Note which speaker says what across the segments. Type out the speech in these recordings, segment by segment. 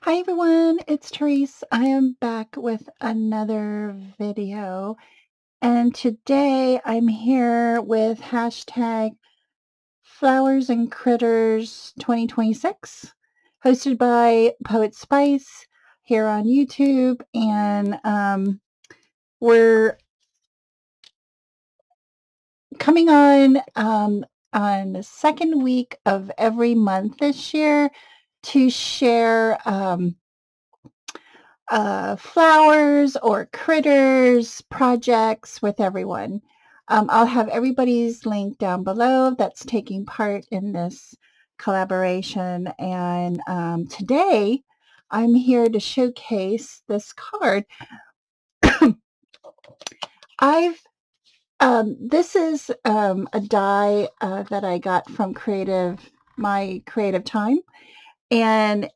Speaker 1: Hi everyone, it's Tereese. I am back with another video, and today I'm here with hashtag Flowers and Critters 2026, hosted by Poetspice here on YouTube, and we're coming on the second week of every month this year to share flowers or critters projects with everyone. I'll have everybody's link down below that's taking part in this collaboration. And today I'm here to showcase this card. This is a die that I got from my creative time. And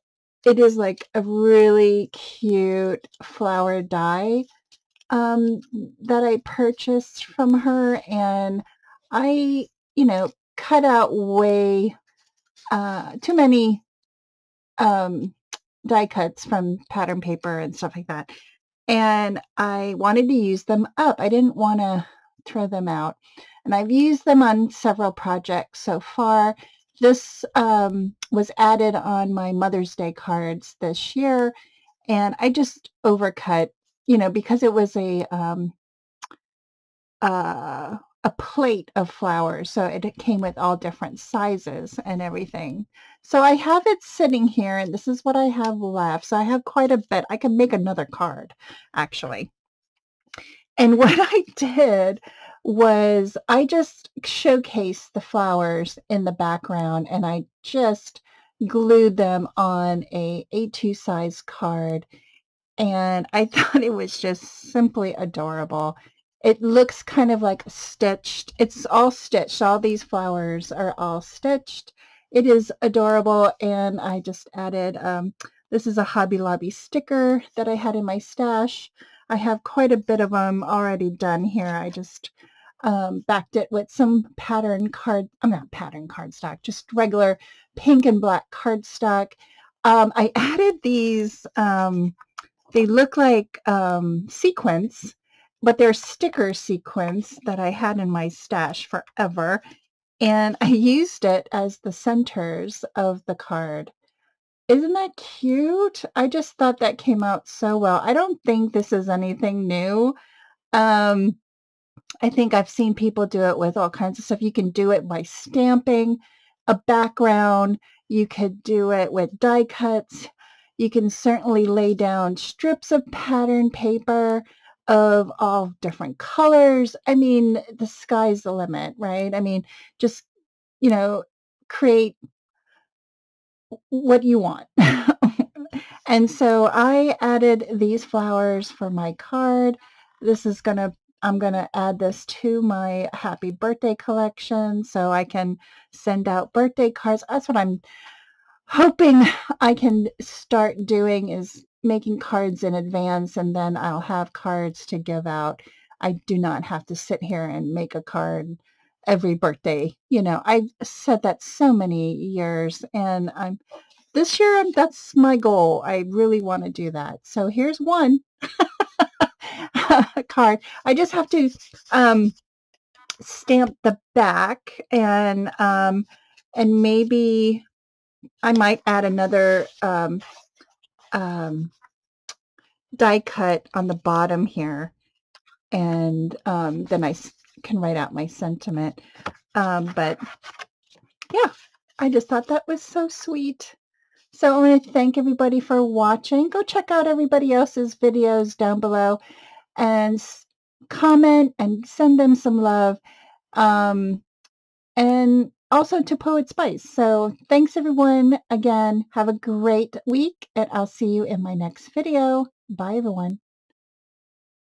Speaker 1: it is like a really cute flower die that I purchased from her, and I, cut out way too many die cuts from pattern paper and stuff like that, and I wanted to use them up. I didn't want to throw them out, and I've used them on several projects so far. This was added on my Mother's Day cards this year, and I just overcut, because it was a plate of flowers, so it came with all different sizes and everything. So I have it sitting here, and this is what I have left. So I have quite a bit. I can make another card, actually. And what I did was I just showcased the flowers in the background, and I just glued them on a A2 size card, and I thought it was just simply adorable. It looks kind of like stitched. It's all stitched. All these flowers are all stitched. It is adorable, and I just added, this is a Hobby Lobby sticker that I had in my stash. I have quite a bit of them already done here. I just backed it with some not pattern cardstock, just regular pink and black cardstock. I added these, they look like sequins, but they're sticker sequins that I had in my stash forever. And I used it as the centers of the card. Isn't that cute? I just thought that came out so well. I don't think this is anything new. I think I've seen people do it with all kinds of stuff. You can do it by stamping a background. You could do it with die cuts. You can certainly lay down strips of pattern paper of all different colors. I mean, the sky's the limit, right? I mean, just, create what you want. And so I added these flowers for my card. I'm gonna add this to my happy birthday collection so I can send out birthday cards. That's what I'm hoping I can start doing, is making cards in advance, and then I'll have cards to give out. I do not have to sit here and make a card every birthday. I've said that so many years, and this year that's my goal. I really want to do that. So here's one card. I just have to stamp the back, and maybe I might add another die cut on the bottom here, and then I can write out my sentiment. But yeah, I just thought that was so sweet. So I want to thank everybody for watching. Go check out everybody else's videos down below, and comment and send them some love. And also to Poetspice. So thanks everyone again. Have a great week, and I'll see you in my next video. Bye everyone.